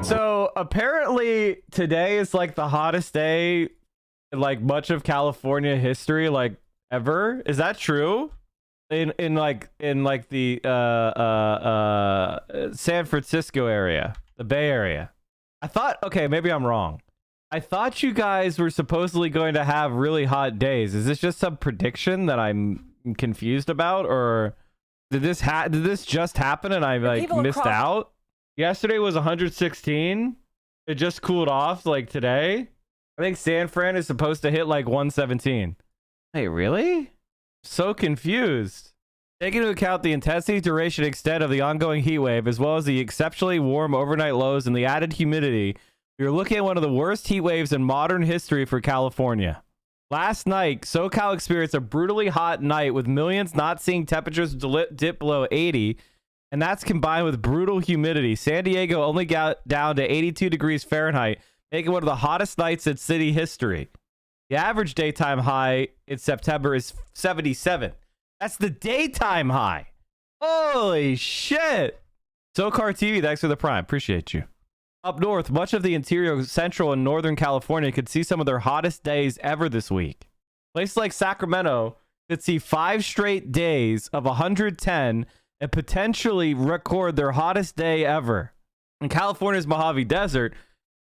So apparently today is like the hottest day in like much of California history, like ever. Is that true? In the San Francisco area, the Bay Area. I thought, okay, maybe I'm wrong. I thought you guys were supposedly going to have really hot days. Is this just some prediction that I'm confused about, or did this just happen and I like missed out? Yesterday was 116. It just cooled off like today. I think San Fran is supposed to hit like 117. Hey, really? So confused. Taking into account the intensity, duration, extent of the ongoing heat wave, as well as the exceptionally warm overnight lows and the added humidity, you're looking at one of the worst heat waves in modern history for California. Last night, SoCal experienced a brutally hot night with millions not seeing temperatures dip below 80, and that's combined with brutal humidity. San Diego only got down to 82 degrees Fahrenheit, making one of the hottest nights in city history. The average daytime high in September is 77. That's the daytime high. Holy shit. SoCar TV, thanks for the prime. Appreciate you. Up north, much of the interior, central, and northern California could see some of their hottest days ever this week. Places like Sacramento could see 5 straight days of 110 and potentially record their hottest day ever. In California's Mojave Desert,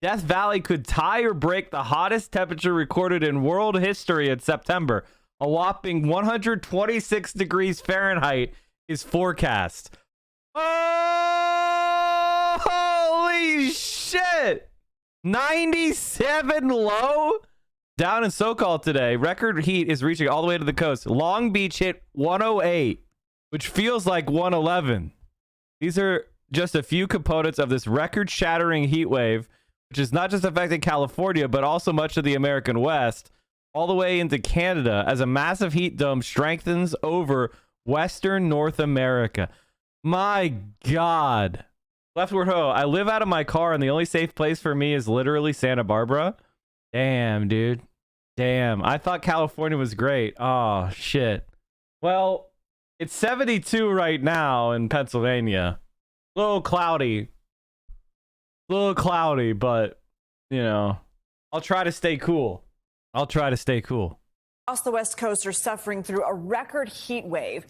Death Valley could tie or break the hottest temperature recorded in world history in September. A whopping 126 degrees Fahrenheit is forecast. Oh, holy shit! 97 low? Down in SoCal today, record heat is reaching all the way to the coast. Long Beach hit 108, which feels like 111. These are just a few components of this record-shattering heat wave, which is not just affecting California, but also much of the American West, all the way into Canada, as a massive heat dome strengthens over Western North America. My God. Leftward Ho, I live out of my car, and the only safe place for me is literally Santa Barbara. Damn, dude. Damn. I thought California was great. Oh, shit. Well, it's 72 right now in Pennsylvania. A little cloudy, but, you know, I'll try to stay cool. Across the West Coast are suffering through a record heat wave,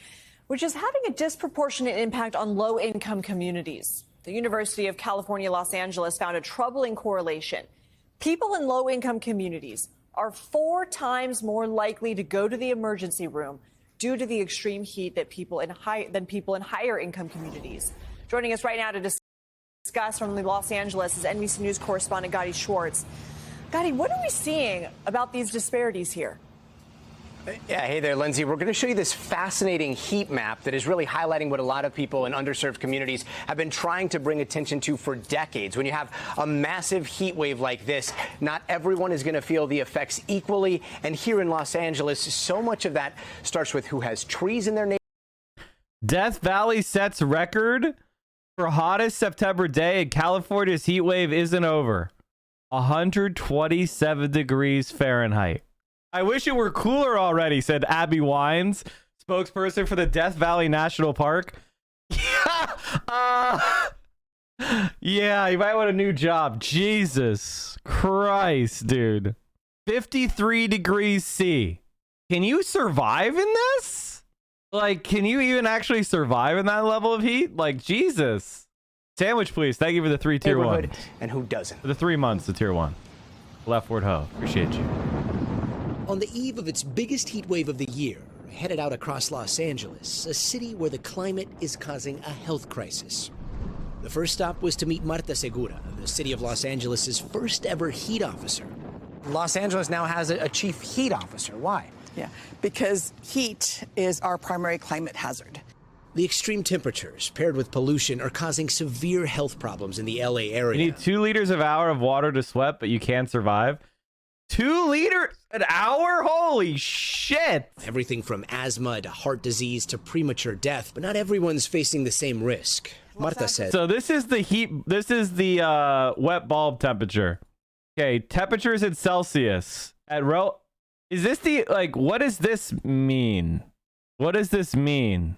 which is having a disproportionate impact on low-income communities. The University of California, Los Angeles found a troubling correlation. People in low-income communities are 4 times more likely to go to the emergency room due to the extreme heat that people in higher income communities. Joining us right now to discuss from Los Angeles is NBC News correspondent Gadi Schwartz. Gadi, what are we seeing about these disparities here? Yeah, hey there, Lindsay. We're going to show you this fascinating heat map that is really highlighting what a lot of people in underserved communities have been trying to bring attention to for decades. When you have a massive heat wave like this, not everyone is going to feel the effects equally. And here in Los Angeles, so much of that starts with who has trees in their neighborhood. Death Valley sets record for hottest September day, and California's heat wave isn't over. 127 degrees Fahrenheit. I wish it were cooler already, said Abby Wines, spokesperson for the Death Valley National Park. Yeah, you might want a new job. Jesus Christ, dude. 53 degrees C. Can you survive in this? Like, can you even actually survive in that level of heat? Like, Jesus. Sandwich, please. Thank you for the 3 tier 1. And who doesn't? For the 3 months, the tier 1. Leftward Ho. Appreciate you. On the eve of its biggest heat wave of the year, headed out across Los Angeles, a city where the climate is causing a health crisis. The first stop was to meet Marta Segura, the city of Los Angeles' first ever heat officer. Los Angeles now has a chief heat officer. Why? Yeah, because heat is our primary climate hazard. The extreme temperatures paired with pollution are causing severe health problems in the LA area. You need 2 liters an hour of water to sweat, but you can't survive. 2 liters an hour? Holy shit. Everything from asthma to heart disease to premature death, but not everyone's facing the same risk. Marta said. So this is the heat. This is the wet bulb temperature. Okay, temperatures in Celsius at is this the, like, what does this mean? What does this mean?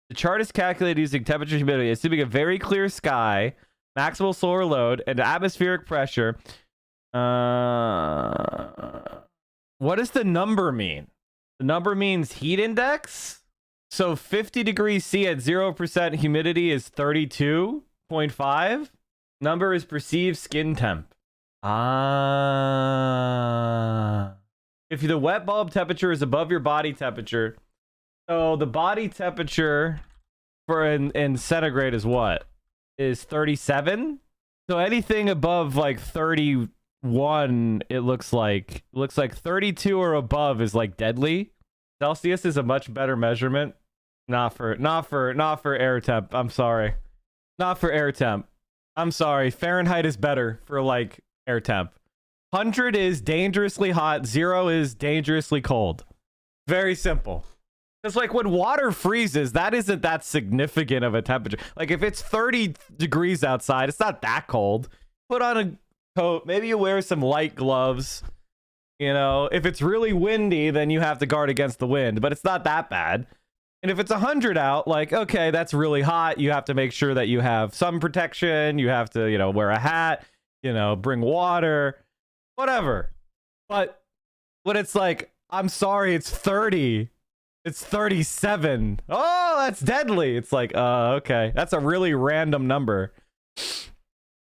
The chart is calculated using temperature humidity, assuming a very clear sky, maximal solar load, and atmospheric pressure. What does the number mean? The number means heat index. So 50 degrees C at 0% humidity is 32.5. Number is perceived skin temp. If the wet bulb temperature is above your body temperature, so the body temperature for in centigrade is what? Is 37? So anything above like 31, it looks like 32 or above is like deadly. Celsius is a much better measurement. Not for air temp. I'm sorry. Not for air temp. I'm sorry. Fahrenheit is better for like air temp. 100 is dangerously hot. 0 is dangerously cold. Very simple. It's like when water freezes, that isn't that significant of a temperature. Like if it's 30 degrees outside, it's not that cold. Put on a coat. Maybe you wear some light gloves. You know, if it's really windy, then you have to guard against the wind, but it's not that bad. And if it's 100 out, like, okay, that's really hot. You have to make sure that you have sun protection. You have to, you know, wear a hat, you know, bring water, whatever. But when it's like, I'm sorry, it's 30. It's 37. Oh, that's deadly. It's like, okay. That's a really random number.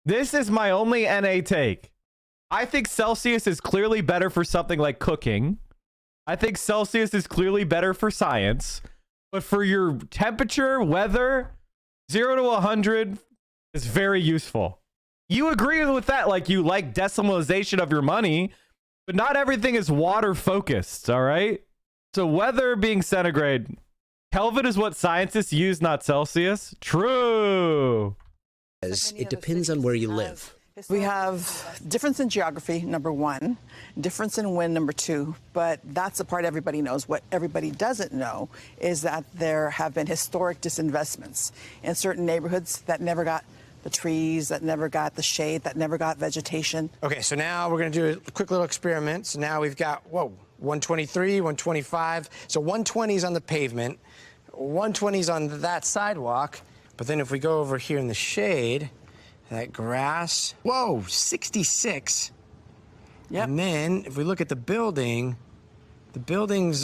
This is my only NA take. I think Celsius is clearly better for something like cooking. I think Celsius is clearly better for science. But for your temperature, weather, 0 to 100 is very useful. You agree with that? Like you like decimalization of your money, but not everything is water focused, all right? So weather being centigrade, Kelvin is what scientists use, not Celsius. True. It depends on where you live. We have difference in geography, number one, difference in wind, number two, but that's the part everybody knows. What everybody doesn't know is that there have been historic disinvestments in certain neighborhoods that never got the trees, that never got the shade, that never got vegetation. Okay, so now we're going to do a quick little experiment. So now we've got, 123, 125. So 120 is on the pavement, 120 is on that sidewalk. But then if we go over here in the shade, that grass, 66. Yep. And then if we look at the building's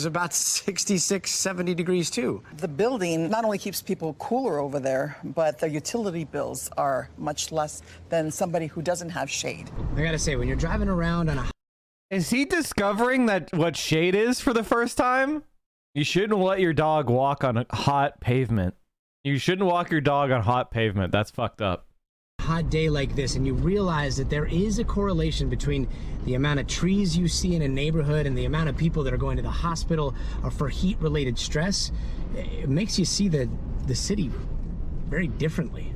about 66, 70 degrees too. The building not only keeps people cooler over there, but their utility bills are much less than somebody who doesn't have shade. I gotta say, when you're driving around on a... Is he discovering that what shade is for the first time? You shouldn't let your dog walk on a hot pavement. You shouldn't walk your dog on hot pavement. That's fucked up. Hot day like this, and you realize that there is a correlation between the amount of trees you see in a neighborhood and the amount of people that are going to the hospital for heat-related stress, it makes you see the city very differently.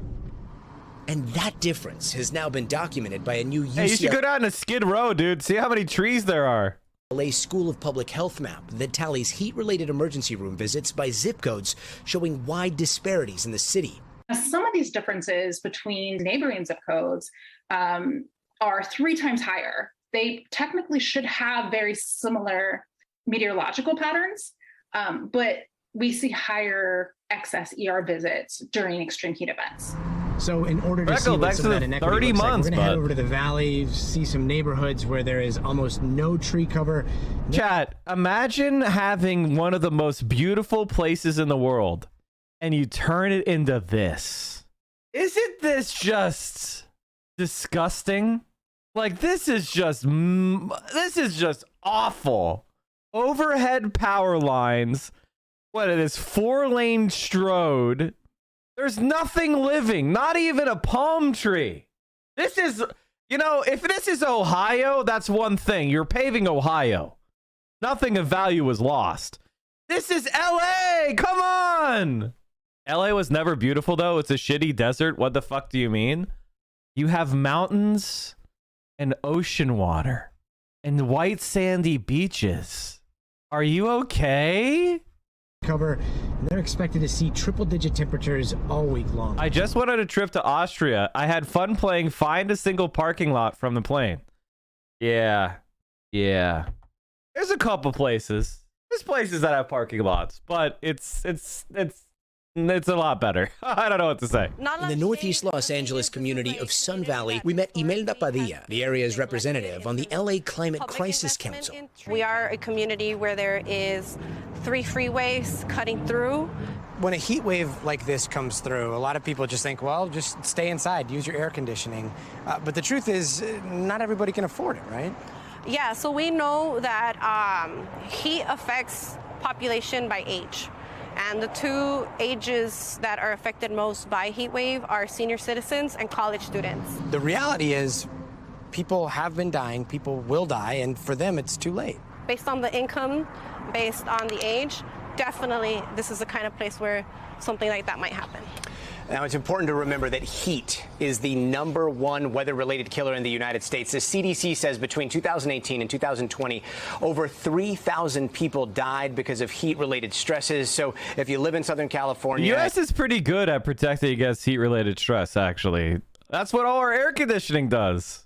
And that difference has now been documented by a new Hey, you should go down to Skid Row, dude. See how many trees there are. UCLA School of Public Health map that tallies heat-related emergency room visits by zip codes, showing wide disparities in the city. Some of these differences between neighboring zip codes are 3 times higher. They technically should have very similar meteorological patterns, but we see higher excess ER visits during extreme heat events. So in order to see what some of that inequity looks like, we're going to head over to the valley, see some neighborhoods where there is almost no tree cover. Chat, imagine having one of the most beautiful places in the world and you turn it into this. Isn't this just disgusting? Like, this is just awful. Overhead power lines. What, it is 4-lane strode. There's nothing living, not even a palm tree. This is, you know, if this is Ohio, that's one thing. You're paving Ohio. Nothing of value was lost. This is LA. Come on. LA was never beautiful, though. It's a shitty desert. What the fuck do you mean? You have mountains and ocean water and white sandy beaches. Are you okay? Cover. They're expected to see triple-digit temperatures all week long. I just went on a trip to Austria. I had fun playing Find a Single Parking Lot from the plane. Yeah. There's a couple places. There's places that have parking lots, but it's It's a lot better. I don't know what to say. In the northeast Los Angeles community of Sun Valley, we met Imelda Padilla, the area's representative on the LA Climate Crisis Council. We are a community where there is 3 freeways cutting through. When a heat wave like this comes through, a lot of people just think, well, just stay inside, use your air conditioning. But the truth is, not everybody can afford it, right? Yeah, so we know that heat affects population by age. And the 2 ages that are affected most by heat wave are senior citizens and college students. The reality is, people have been dying, people will die, and for them, it's too late. Based on the income, based on the age, definitely this is the kind of place where something like that might happen. Now, it's important to remember that heat is the #1 weather-related killer in the United States. The CDC says between 2018 and 2020, over 3,000 people died because of heat-related stresses. So if you live in Southern California... The U.S. is pretty good at protecting against heat-related stress, actually. That's what all our air conditioning does.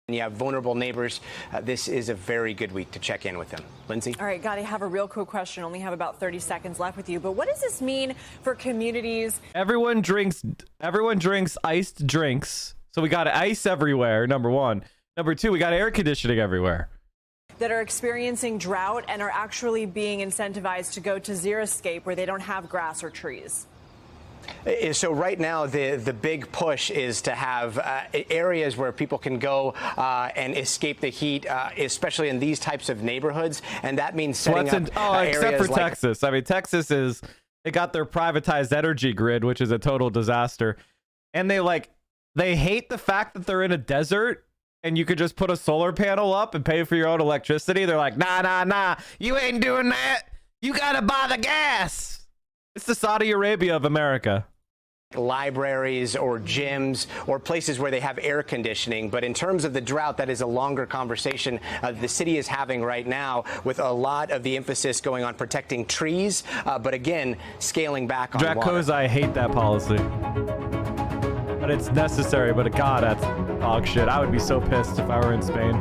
And you have vulnerable neighbors. This is a very good week to check in with them. Lindsay? All right, Gotti, have a real quick question. Only have about 30 seconds left with you. But what does this mean for communities? Everyone drinks iced drinks. So we got ice everywhere, #1. #2, we got air conditioning everywhere. That are experiencing drought and are actually being incentivized to go to Xeriscape where they don't have grass or trees. So right now, the big push is to have areas where people can go and escape the heat, especially in these types of neighborhoods. And that means setting up except for areas like Texas. I mean, Texas they got their privatized energy grid, which is a total disaster. And they hate the fact that they're in a desert and you could just put a solar panel up and pay for your own electricity. They're like, nah, you ain't doing that. You got to buy the gas. It's the Saudi Arabia of America. libraries or gyms or places where they have air conditioning. But in terms of the drought, that is a longer conversation the city is having right now, with a lot of the emphasis going on protecting trees, but again, scaling back on water. I hate that policy. But it's necessary, but God, that's dog shit. I would be so pissed if I were in Spain.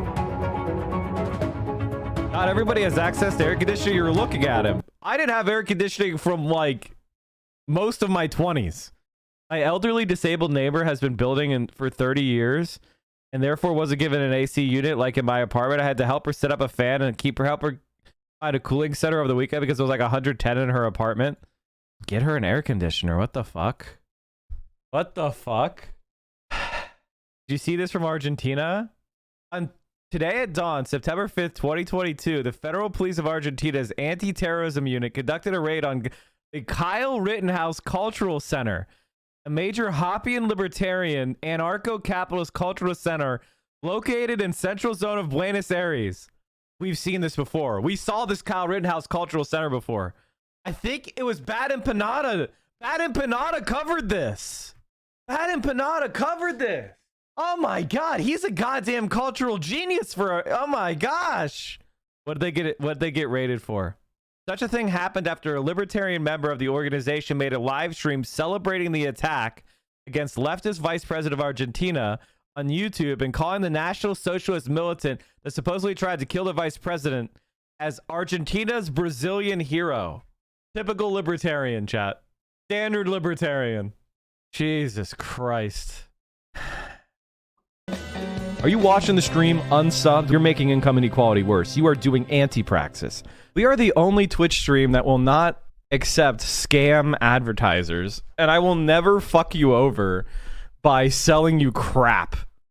Not everybody has access to air conditioning. You're looking at him. I didn't have air conditioning from like most of my 20s. My elderly disabled neighbor has been building for 30 years and therefore wasn't given an AC unit like in my apartment. I had to help her set up a fan and help her find a cooling center over the weekend because it was like 110 in her apartment. Get her an air conditioner. What the fuck? What the fuck? Did you see this from Argentina? Today at dawn, September 5th, 2022, the Federal Police of Argentina's Anti-Terrorism Unit conducted a raid on the Kyle Rittenhouse Cultural Center, a major Hoppian libertarian anarcho-capitalist cultural center located in central zone of Buenos Aires. We've seen this before. We saw this Kyle Rittenhouse Cultural Center before. I think it was Bad Empanada. Bad Empanada covered this. Bad Empanada covered this. Oh my God, he's a goddamn cultural genius oh my gosh. What'd they get raided for? Such a thing happened after a libertarian member of the organization made a live stream celebrating the attack against leftist vice president of Argentina on YouTube and calling the National Socialist militant that supposedly tried to kill the vice president as Argentina's Brazilian hero. Typical libertarian, chat. Standard libertarian. Jesus Christ. Are you watching the stream unsubbed? You're making income inequality worse. You are doing anti-praxis. We are the only Twitch stream that will not accept scam advertisers, and I will never fuck you over by selling you crap.